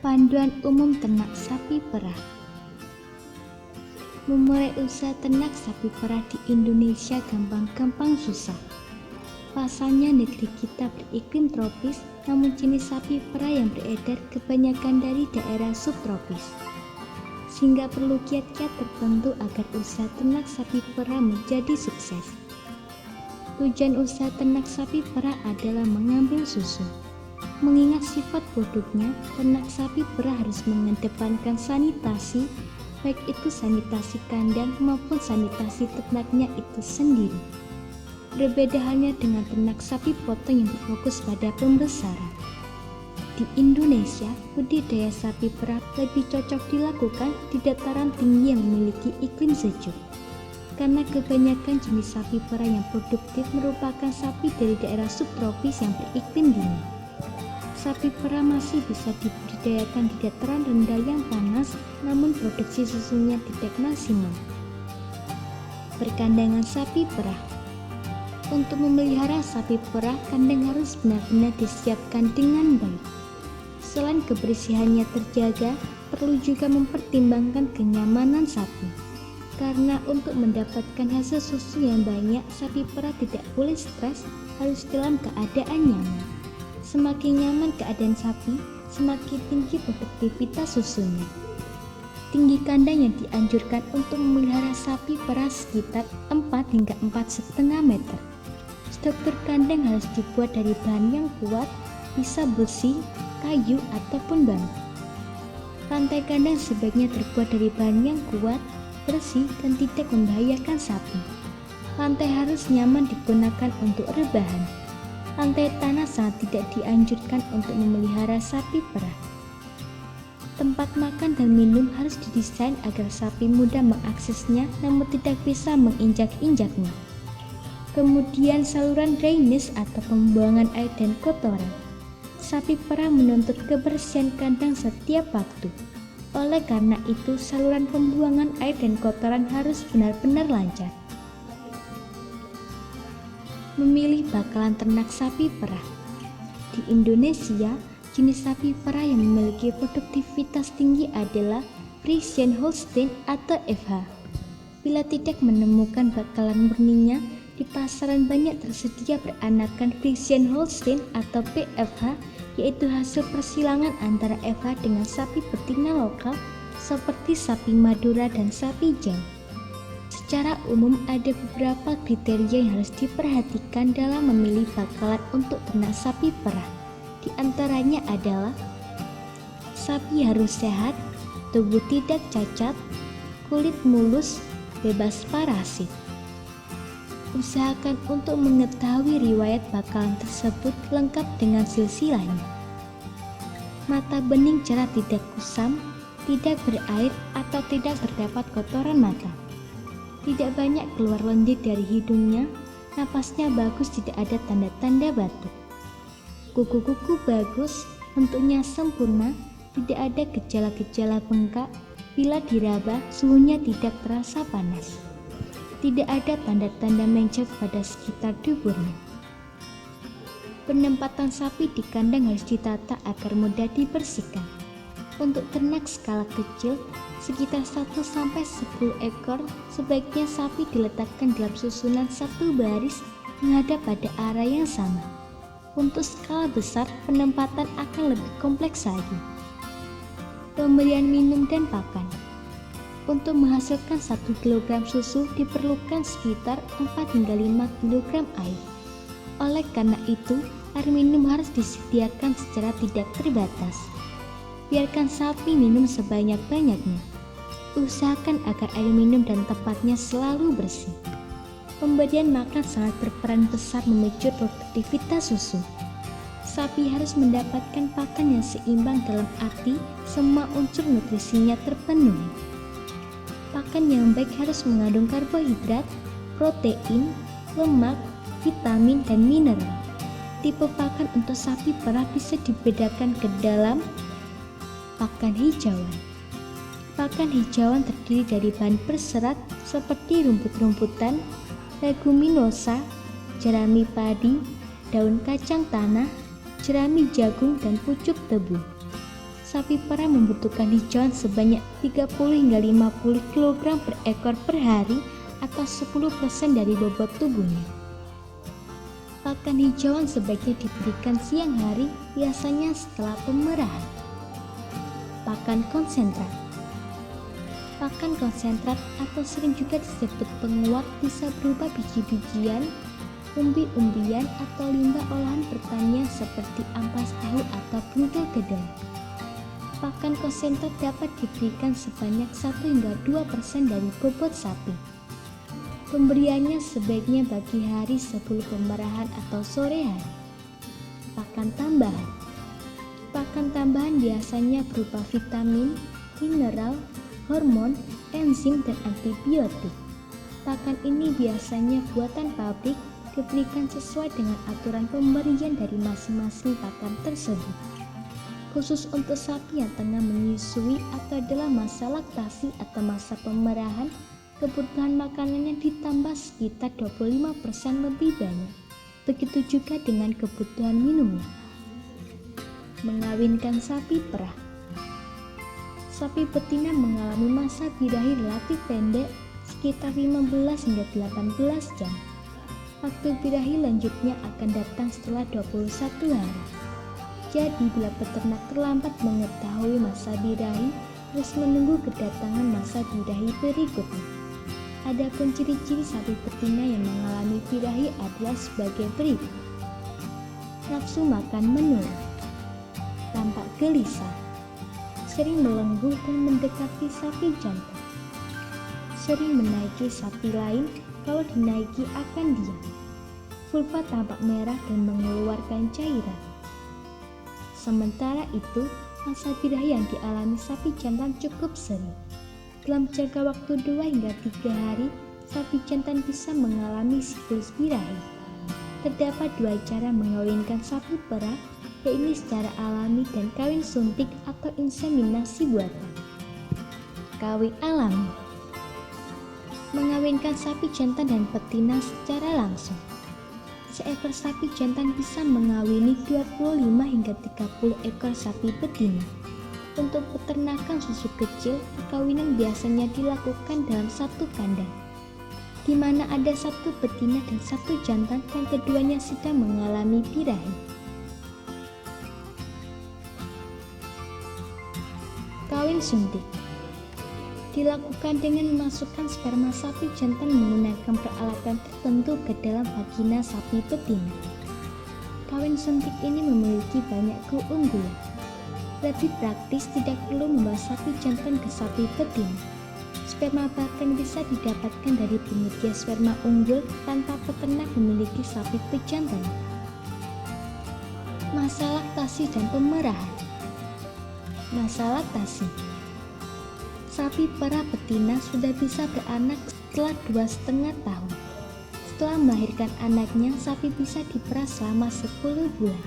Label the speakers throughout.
Speaker 1: Panduan umum ternak sapi perah. Memulai usaha ternak sapi perah di Indonesia gampang-gampang susah. Pasalnya negeri kita beriklim tropis, namun jenis sapi perah yang beredar kebanyakan dari daerah subtropis. Sehingga perlu kiat-kiat tertentu agar usaha ternak sapi perah menjadi sukses. Tujuan usaha ternak sapi perah adalah mengambil susu. Mengingat sifat produknya, ternak sapi perah harus mengedepankan sanitasi, baik itu sanitasi kandang maupun sanitasi ternaknya itu sendiri. Berbeda halnya dengan ternak sapi potong yang berfokus pada pembesaran. Di Indonesia, budidaya sapi perah lebih cocok dilakukan di dataran tinggi yang memiliki iklim sejuk. Karena kebanyakan jenis sapi perah yang produktif merupakan sapi dari daerah subtropis yang beriklim dingin. Sapi perah masih bisa dibudidayakan di dataran rendah yang panas, namun produksi susunya tidak maksimal. Perkandangan sapi perah. Untuk memelihara sapi perah, kandang harus benar-benar disiapkan dengan baik. Selain kebersihannya terjaga, perlu juga mempertimbangkan kenyamanan sapi. Karena untuk mendapatkan hasil susu yang banyak, sapi perah tidak boleh stres, harus dalam keadaan nyaman. Semakin nyaman keadaan sapi, semakin tinggi produktivitas susunya. Tinggi kandang yang dianjurkan untuk memelihara sapi perah sekitar 4 hingga 4,5 meter. Struktur kandang harus dibuat dari bahan yang kuat, bisa besi, kayu, ataupun bambu. Lantai kandang sebaiknya terbuat dari bahan yang kuat, bersih, dan tidak membahayakan sapi. Lantai harus nyaman digunakan untuk rebahan. Lantai tanah sangat tidak dianjurkan untuk memelihara sapi perah. Tempat makan dan minum harus didesain agar sapi mudah mengaksesnya namun tidak bisa menginjak-injaknya. Kemudian saluran drainase atau pembuangan air dan kotoran. Sapi perah menuntut kebersihan kandang setiap waktu. Oleh karena itu, saluran pembuangan air dan kotoran harus benar-benar lancar. Memilih bakalan ternak sapi perah. Di Indonesia, jenis sapi perah yang memiliki produktivitas tinggi adalah Friesian Holstein atau FH. Bila tidak menemukan bakalan murninya, di pasaran banyak tersedia peranakan Friesian Holstein atau PFH, yaitu hasil persilangan antara FH dengan sapi betina lokal seperti sapi Madura dan sapi Jawa. Secara umum ada beberapa kriteria yang harus diperhatikan dalam memilih bakalan untuk ternak sapi perah. Di antaranya adalah sapi harus sehat, tubuh tidak cacat, kulit mulus, bebas parasit. Usahakan untuk mengetahui riwayat bakalan tersebut lengkap dengan silsilahnya. Mata bening cerah tidak kusam, tidak berair atau tidak terdapat kotoran mata. Tidak banyak keluar lendir dari hidungnya, napasnya bagus, tidak ada tanda-tanda batuk. Kuku-kuku bagus, bentuknya sempurna, tidak ada gejala-gejala bengkak, bila diraba suhunya tidak terasa panas. Tidak ada tanda-tanda mencap pada sekitar duburnya. Penempatan sapi di kandang harus ditata agar mudah dibersihkan. Untuk ternak skala kecil, sekitar 1-10 ekor, sebaiknya sapi diletakkan dalam susunan satu baris menghadap pada arah yang sama. Untuk skala besar, penempatan akan lebih kompleks lagi. Pemberian minum dan pakan. Untuk menghasilkan 1 kg susu diperlukan sekitar 4 hingga 5 kg air. Oleh karena itu, air minum harus disediakan secara tidak terbatas. Biarkan sapi minum sebanyak-banyaknya. Usahakan agar air minum dan tempatnya selalu bersih. Pemberian makan sangat berperan besar memicu produktivitas susu. Sapi harus mendapatkan pakan yang seimbang dalam arti semua unsur nutrisinya terpenuhi. Pakan yang baik harus mengandung karbohidrat, protein, lemak, vitamin, dan mineral. Tipe pakan untuk sapi perah bisa dibedakan ke dalam pakan hijauan. Pakan hijauan terdiri dari bahan berserat seperti rumput-rumputan, leguminosa, jerami padi, daun kacang tanah, jerami jagung, dan pucuk tebu. sapi perah membutuhkan hijauan sebanyak 30 hingga 50 kg per ekor per hari atau 10% dari bobot tubuhnya. Pakan hijauan sebaiknya diberikan siang hari, biasanya setelah pemerahan. Pakan konsentrat. Pakan konsentrat atau sering juga disebut penguat bisa berupa biji-bijian, umbi-umbian atau limbah olahan pertanian seperti ampas tahu atau buntil kedelai. Pakan konsentrat dapat diberikan sebanyak 1 hingga 2% dari bobot sapi. Pemberiannya sebaiknya pagi hari sebelum pemerahan atau sore hari. Pakan tambahan. Pakan tambahan biasanya berupa vitamin, mineral, hormon, enzim, dan antibiotik. Pakan ini biasanya buatan pabrik, diberikan sesuai dengan aturan pemberian dari masing-masing pakan tersebut. Khusus untuk sapi yang tengah menyusui atau dalam masa laktasi atau masa pemerahan, kebutuhan makanannya ditambah sekitar 25% lebih banyak. Begitu juga dengan kebutuhan minumnya. Mengawinkan sapi perah. Sapi betina mengalami masa birahi relatif pendek, sekitar 15 hingga 18 jam. Waktu birahi lanjutnya akan datang setelah 21 hari. Jadi bila peternak terlambat mengetahui masa birahi, terus menunggu kedatangan masa birahi berikutnya. Adapun ciri-ciri sapi betina yang mengalami birahi adalah sebagai berikut. Nafsu makan menurun, tampak gelisah, sering melenggu dan mendekati sapi jantan, sering menaiki sapi lain, kalau dinaiki akan diam, vulva tampak merah dan mengeluarkan cairan. Sementara itu, masa birahi yang dialami sapi jantan cukup sering. Dalam jangka waktu 2 hingga 3 hari, sapi jantan bisa mengalami siklus birahi. Terdapat 2 cara mengawinkan sapi perah, yaitu secara alami dan kawin suntik atau inseminasi buatan. Kawin alami. Mengawinkan sapi jantan dan betina secara langsung. Seekor sapi jantan bisa mengawini 25 hingga 30 ekor sapi betina. Untuk peternakan susu kecil, perkawinan biasanya dilakukan dalam satu kandang, di mana ada satu betina dan satu jantan yang keduanya sedang mengalami birahi. Kawin suntik dilakukan dengan memasukkan sperma sapi jantan menggunakan peralatan tertentu ke dalam vagina sapi betina. Kawin suntik ini memiliki banyak keunggulan. Lebih praktis, tidak perlu membawa sapi jantan ke sapi betina. Sperma bahkan bisa didapatkan dari penyedia sperma unggul tanpa peternak memiliki sapi pejantan. Masa laktasi dan pemerahan. Masa laktasi. Sapi perah betina sudah bisa beranak setelah 2,5 tahun. Setelah melahirkan anaknya, sapi bisa diperah selama 10 bulan.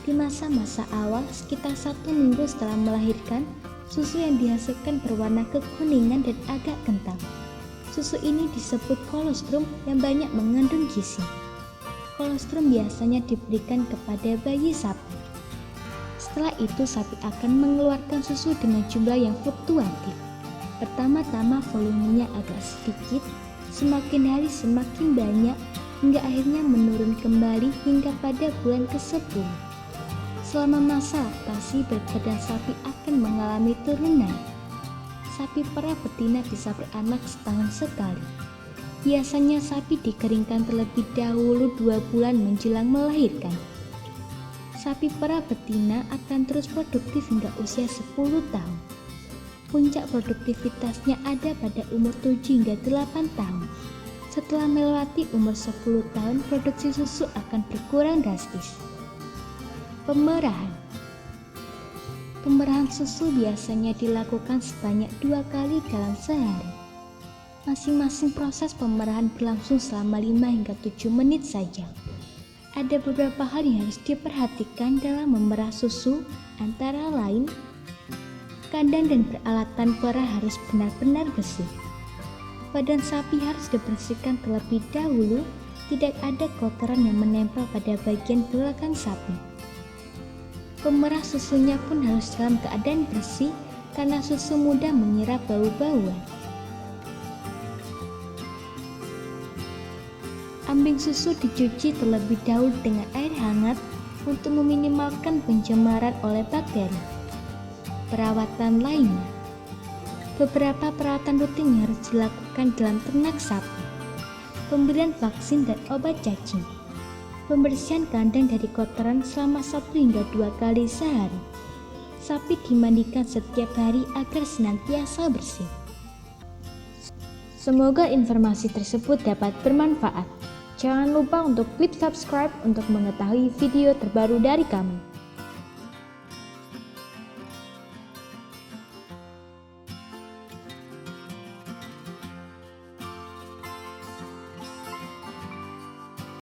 Speaker 1: Di masa-masa awal, sekitar 1 minggu setelah melahirkan, susu yang dihasilkan berwarna kekuningan dan agak kental. Susu ini disebut kolostrum yang banyak mengandung gizi. Kolostrum biasanya diberikan kepada bayi sapi. Setelah itu, sapi akan mengeluarkan susu dengan jumlah yang fluktuatif. Pertama-tama volumenya agak sedikit, semakin hari semakin banyak, hingga akhirnya menurun kembali hingga pada bulan ke-10. Selama masa laktasi, berat badan sapi akan mengalami turunan. Sapi perah betina bisa beranak setahun sekali. Biasanya sapi dikeringkan terlebih dahulu 2 bulan menjelang melahirkan. Sapi perah betina akan terus produktif hingga usia 10 tahun. Puncak produktivitasnya ada pada umur 7 hingga 8 tahun. Setelah melewati umur 10 tahun, produksi susu akan berkurang drastis. Pemerahan. Pemerahan susu biasanya dilakukan sebanyak 2 kali dalam sehari. Masing-masing proses pemerahan berlangsung selama 5 hingga 7 menit saja. Ada beberapa hal yang harus diperhatikan dalam memerah susu, antara lain kandang dan peralatan perah harus benar-benar bersih. Badan sapi harus dibersihkan terlebih dahulu, tidak ada kotoran yang menempel pada bagian belakang sapi. Pemerah susunya pun harus dalam keadaan bersih karena susu mudah menyerap bau-bauan. Ambing susu dicuci terlebih dahulu dengan air hangat untuk meminimalkan pencemaran oleh bakteri. Perawatan lainnya, beberapa perawatan rutin yang harus dilakukan dalam ternak sapi. Pemberian vaksin dan obat cacing. Pembersihan kandang dari kotoran selama 1 hingga 2 kali sehari. Sapi dimandikan setiap hari agar senantiasa bersih. Semoga informasi tersebut dapat bermanfaat. Jangan lupa untuk klik subscribe untuk mengetahui video terbaru dari kami.